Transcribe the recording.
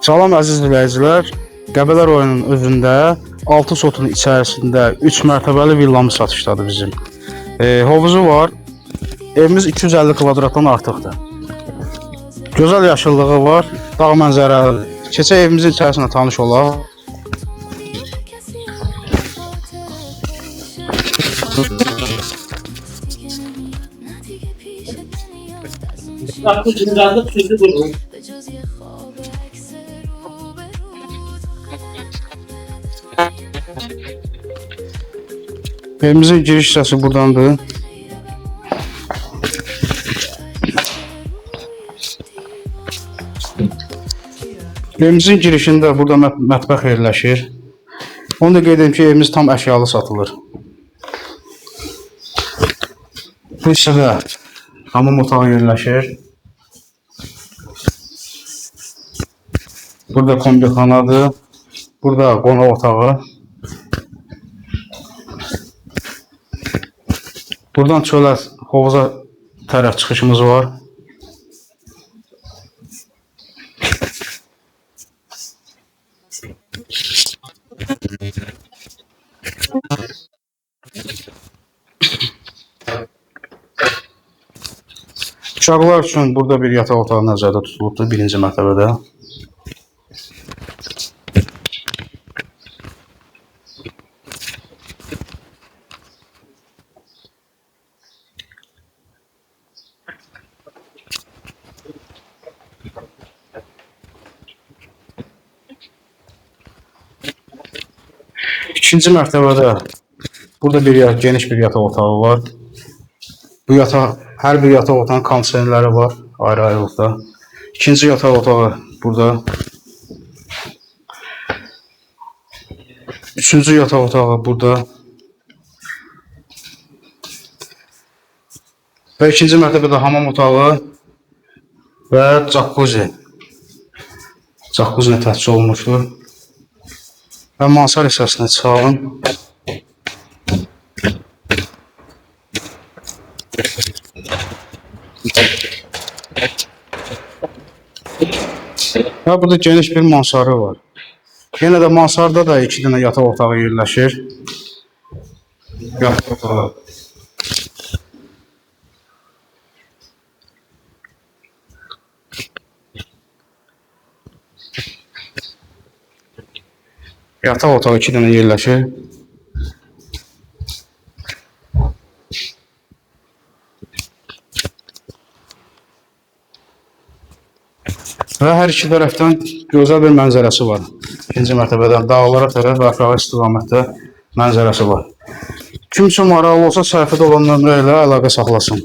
Salam əziz izləyicilər, Qəbələ rayonunun özündə 6 sotun içərisində 3 mərtəbəli villamız satışdadır bizim. Hovuzu var. Evimiz 250 kvadratdan artıqdır. Gözəl yaşıllığı var, dağ mənzərəli. Keçək evimizin içərisində tanış olaq. Evimizin giriş hissəsi buradandır. Evimizin girişində burada mətbəx yerləşir. Onu da qeyd edim ki, evimiz tam əşyalı satılır. Bu hissədə hamam otağı yerləşir. Burada kombixanadır. Burada qonaq otağı. Buradan çölə, hovuza tərəf çıxışımız var. Uşaqlar üçün burada bir yataq otağı nəzərdə tutulubdur, birinci mərtəbədə. İkinci mərtəbədə burada geniş bir yataq otağı var. Bu hər bir yataq otağının kondisionerləri var ayrı-ayrılıqda. İkinci yataq otağı burada. Üçüncü yataq otağı burada. Və ikinci mərtəbədə hamam otağı və jacuzzi. Jacuzzi təchiz olunmuşdur. Və mansar hissəsinə çıxalım. Və burada geniş bir mansarı var. Yenə də mansarda da 2 dənə yataq otağı yerləşir. Yataq otağı. Yataq otağı 2 dənə yerləşir. Və hər iki tərəfdən gözəl bir mənzərəsi var. İkinci mərtəbədən dağlara tərəf və aşağı istiqamətdə mənzərəsi var. Kim üçün maraqlı olsa səhifədə olan nömrə ilə əlaqə saxlasın.